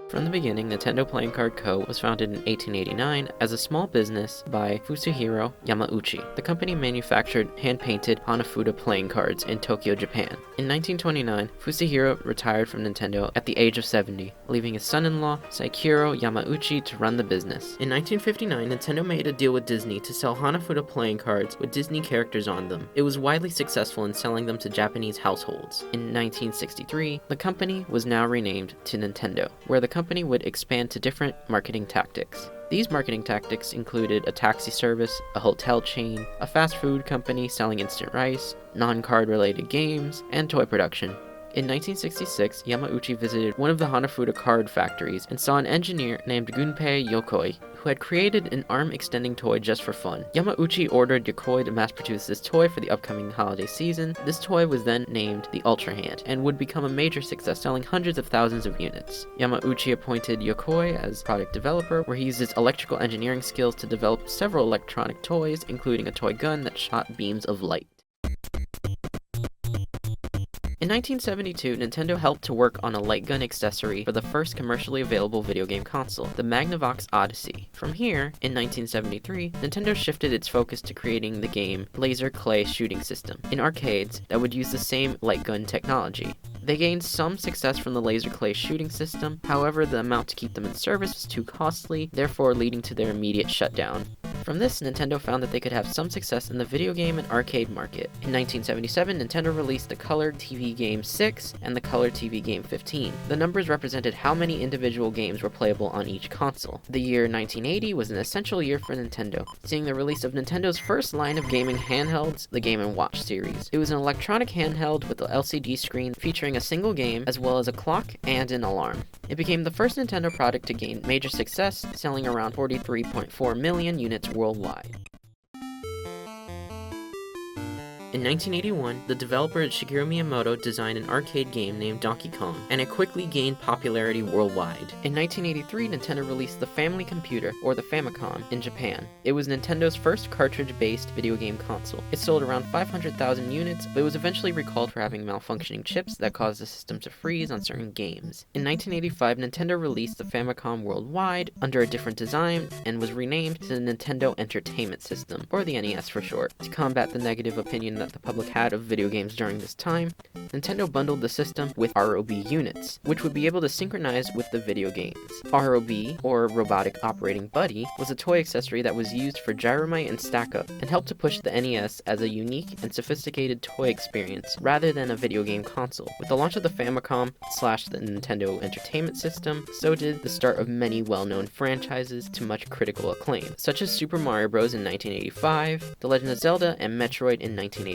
From the beginning, Nintendo Playing Card Co. was founded in 1889 as a small business by Fusuhiro Yamauchi. The company manufactured hand-painted Hanafuda playing cards in Tokyo, Japan. In 1929, Fusuhiro retired from Nintendo at the age of 70, leaving his son-in-law, Saikiro Yamauchi, to run the business. In 1959, Nintendo made a deal with Disney to sell Hanafuda playing cards with Disney characters on them. It was widely successful in selling them to Japanese households. In 1963, the company was now renamed to Nintendo, where the company would expand to different marketing tactics. These marketing tactics included a taxi service, a hotel chain, a fast food company selling instant rice, non-card related games, and toy production. In 1966, Yamauchi visited one of the Hanafuda card factories and saw an engineer named Gunpei Yokoi, who had created an arm-extending toy just for fun. Yamauchi ordered Yokoi to mass-produce this toy for the upcoming holiday season. This toy was then named the Ultra Hand, and would become a major success, selling hundreds of thousands of units. Yamauchi appointed Yokoi as product developer, where he used his electrical engineering skills to develop several electronic toys, including a toy gun that shot beams of light. In 1972, Nintendo helped to work on a light gun accessory for the first commercially available video game console, the Magnavox Odyssey. From here, in 1973, Nintendo shifted its focus to creating the game Laser Clay Shooting System in arcades that would use the same light gun technology. They gained some success from the Laser Clay Shooting System, however the amount to keep them in service was too costly, therefore leading to their immediate shutdown. From this, Nintendo found that they could have some success in the video game and arcade market. In 1977, Nintendo released the Color TV Game 6 and the Color TV Game 15. The numbers represented how many individual games were playable on each console. The year 1980 was an essential year for Nintendo, seeing the release of Nintendo's first line of gaming handhelds, the Game & Watch series. It was an electronic handheld with an LCD screen featuring a single game, as well as a clock and an alarm. It became the first Nintendo product to gain major success, selling around 43.4 million units worldwide. In 1981, the developer Shigeru Miyamoto designed an arcade game named Donkey Kong, and it quickly gained popularity worldwide. In 1983, Nintendo released the Family Computer, or the Famicom, in Japan. It was Nintendo's first cartridge-based video game console. It sold around 500,000 units, but it was eventually recalled for having malfunctioning chips that caused the system to freeze on certain games. In 1985, Nintendo released the Famicom worldwide under a different design and was renamed to the Nintendo Entertainment System, or the NES for short. To combat the negative opinion that the public had of video games during this time, Nintendo bundled the system with ROB units, which would be able to synchronize with the video games. ROB, or Robotic Operating Buddy, was a toy accessory that was used for Gyromite and Stack Up, and helped to push the NES as a unique and sophisticated toy experience rather than a video game console. With the launch of the Famicom / the Nintendo Entertainment System, so did the start of many well-known franchises to much critical acclaim, such as Super Mario Bros. In 1985, The Legend of Zelda, and Metroid in 1986.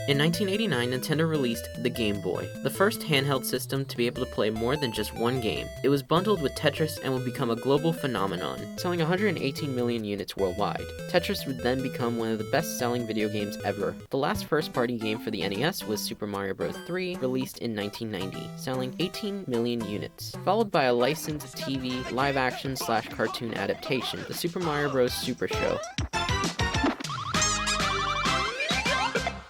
In 1989, Nintendo released the Game Boy, the first handheld system to be able to play more than just one game. It was bundled with Tetris and would become a global phenomenon, selling 118 million units worldwide. Tetris would then become one of the best-selling video games ever. The last first-party game for the NES was Super Mario Bros. 3, released in 1990, selling 18 million units, followed by a licensed TV live-action / cartoon adaptation, the Super Mario Bros. Super Show.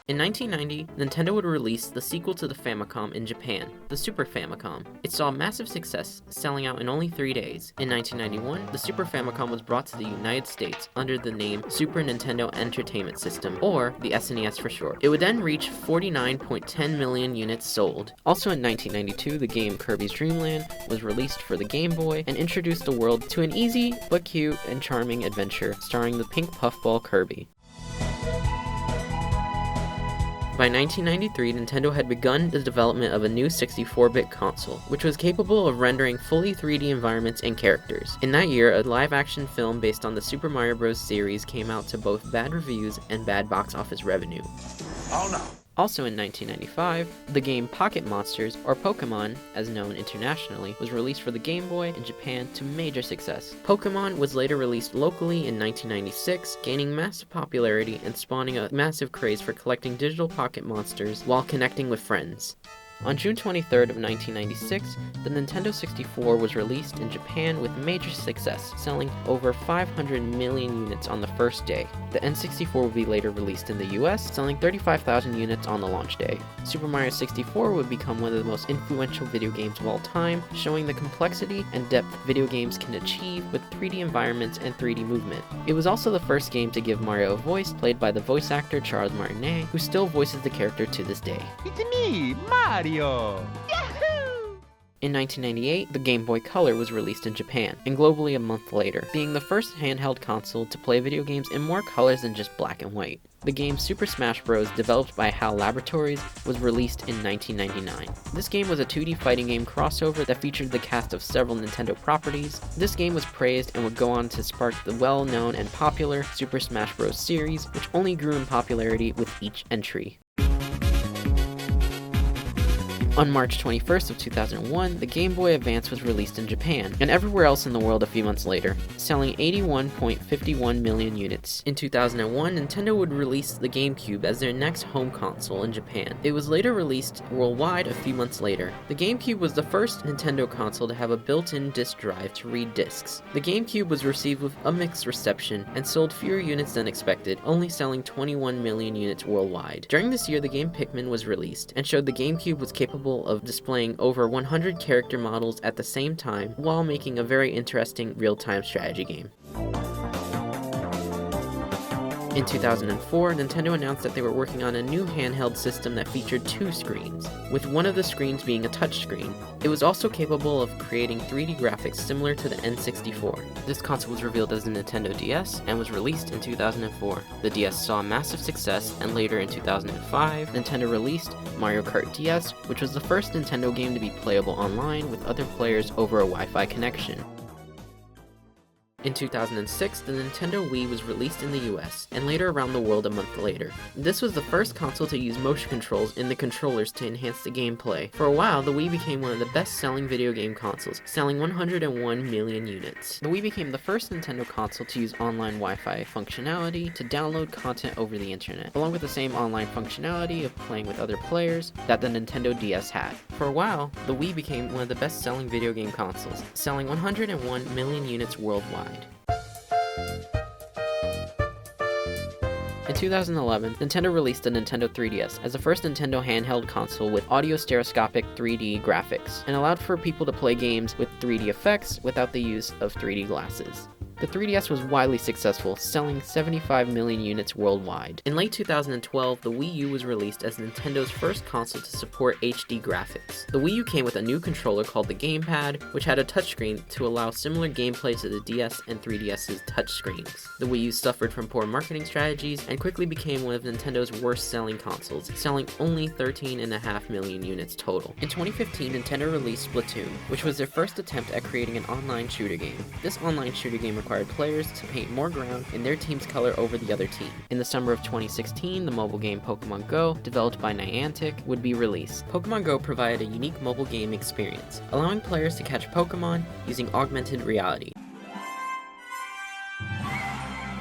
In 1990, Nintendo would release the sequel to the Famicom in Japan, the Super Famicom. It saw massive success, selling out in only 3 days. In 1991, the Super Famicom was brought to the United States under the name Super Nintendo Entertainment System, or the SNES for short. It would then reach 49.10 million units sold. Also in 1992, the game Kirby's Dream Land was released for the Game Boy and introduced the world to an easy but cute and charming adventure starring the pink puffball Kirby. By 1993, Nintendo had begun the development of a new 64-bit console, which was capable of rendering fully 3D environments and characters. In that year, a live-action film based on the Super Mario Bros. Series came out to both bad reviews and bad box office revenue. Oh no! Also in 1995, the game Pocket Monsters, or Pokémon, as known internationally, was released for the Game Boy in Japan to major success. Pokémon was later released locally in 1996, gaining massive popularity and spawning a massive craze for collecting digital Pocket Monsters while connecting with friends. On June 23rd of 1996, the Nintendo 64 was released in Japan with major success, selling over 500 million units on the first day. The N64 would be later released in the US, selling 35,000 units on the launch day. Super Mario 64 would become one of the most influential video games of all time, showing the complexity and depth video games can achieve with 3D environments and 3D movement. It was also the first game to give Mario a voice, played by the voice actor Charles Martinet, who still voices the character to this day. It's me, Mario! Yahoo! In 1998, the Game Boy Color was released in Japan, and globally a month later, being the first handheld console to play video games in more colors than just black and white. The game Super Smash Bros., developed by HAL Laboratories, was released in 1999. This game was a 2D fighting game crossover that featured the cast of several Nintendo properties. This game was praised and would go on to spark the well-known and popular Super Smash Bros. Series, which only grew in popularity with each entry. On March 21st of 2001, the Game Boy Advance was released in Japan, and everywhere else in the world a few months later, selling 81.51 million units. In 2001, Nintendo would release the GameCube as their next home console in Japan. It was later released worldwide a few months later. The GameCube was the first Nintendo console to have a built-in disc drive to read discs. The GameCube was received with a mixed reception and sold fewer units than expected, only selling 21 million units worldwide. During this year, the game Pikmin was released, and showed the GameCube was capable of displaying over 100 character models at the same time while making a very interesting real-time strategy game. In 2004, Nintendo announced that they were working on a new handheld system that featured two screens, with one of the screens being a touchscreen. It was also capable of creating 3D graphics similar to the N64. This console was revealed as the Nintendo DS and was released in 2004. The DS saw massive success, and later in 2005, Nintendo released Mario Kart DS, which was the first Nintendo game to be playable online with other players over a Wi-Fi connection. In 2006, the Nintendo Wii was released in the US, and later around the world a month later. This was the first console to use motion controls in the controllers to enhance the gameplay. For a while, the Wii became one of the best-selling video game consoles, selling 101 million units. The Wii became the first Nintendo console to use online Wi-Fi functionality to download content over the internet, along with the same online functionality of playing with other players that the Nintendo DS had. For a while, the Wii became one of the best-selling video game consoles, selling 101 million units worldwide. In 2011, Nintendo released the Nintendo 3DS as the first Nintendo handheld console with audio stereoscopic 3D graphics, and allowed for people to play games with 3D effects without the use of 3D glasses. The 3DS was widely successful, selling 75 million units worldwide. In late 2012, the Wii U was released as Nintendo's first console to support HD graphics. The Wii U came with a new controller called the Gamepad, which had a touchscreen to allow similar gameplay to the DS and 3DS's touchscreens. The Wii U suffered from poor marketing strategies and quickly became one of Nintendo's worst-selling consoles, selling only 13.5 million units total. In 2015, Nintendo released Splatoon, which was their first attempt at creating an online shooter game. This online shooter game required players to paint more ground in their team's color over the other team. In the summer of 2016, the mobile game Pokemon Go, developed by Niantic, would be released. Pokemon Go provided a unique mobile game experience, allowing players to catch Pokemon using augmented reality.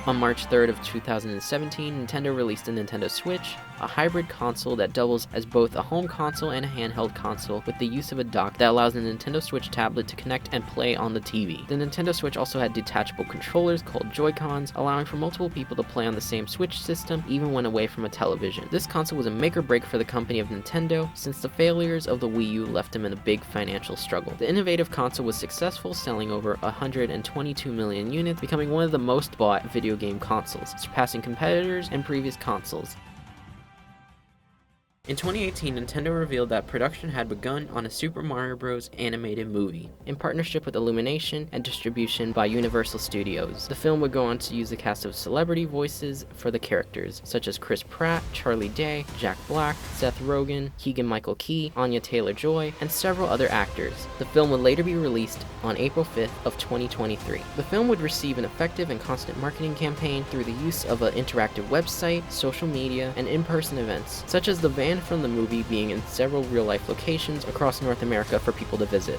On March 3rd of 2017, Nintendo released the Nintendo Switch, a hybrid console that doubles as both a home console and a handheld console with the use of a dock that allows the Nintendo Switch tablet to connect and play on the TV. The Nintendo Switch also had detachable controllers called Joy-Cons, allowing for multiple people to play on the same Switch system even when away from a television. This console was a make or break for the company of Nintendo, since the failures of the Wii U left them in a big financial struggle. The innovative console was successful, selling over 122 million units, becoming one of the most bought video game consoles, surpassing competitors and previous consoles. In 2018, Nintendo revealed that production had begun on a Super Mario Bros. Animated movie, in partnership with Illumination and distribution by Universal Studios. The film would go on to use a cast of celebrity voices for the characters, such as Chris Pratt, Charlie Day, Jack Black, Seth Rogen, Keegan-Michael Key, Anya Taylor-Joy, and several other actors. The film would later be released on April 5th of 2023. The film would receive an effective and constant marketing campaign through the use of an interactive website, social media, and in-person events, such as the van from the movie being in several real-life locations across North America for people to visit.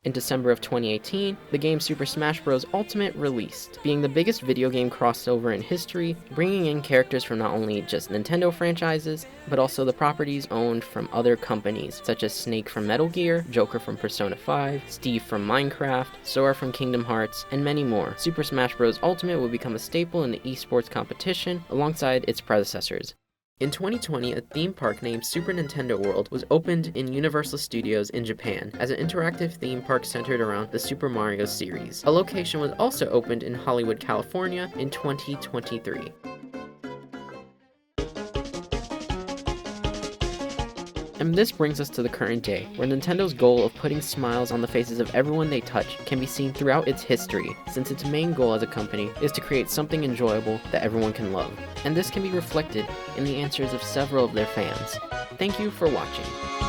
In December of 2018, the game Super Smash Bros. Ultimate released, being the biggest video game crossover in history, bringing in characters from not only just Nintendo franchises, but also the properties owned from other companies, such as Snake from Metal Gear, Joker from Persona 5, Steve from Minecraft, Sora from Kingdom Hearts, and many more. Super Smash Bros. Ultimate will become a staple in the esports competition, alongside its predecessors. In 2020, a theme park named Super Nintendo World was opened in Universal Studios in Japan as an interactive theme park centered around the Super Mario series. A location was also opened in Hollywood, California in 2023. And this brings us to the current day, where Nintendo's goal of putting smiles on the faces of everyone they touch can be seen throughout its history, since its main goal as a company is to create something enjoyable that everyone can love. And this can be reflected in the answers of several of their fans. Thank you for watching.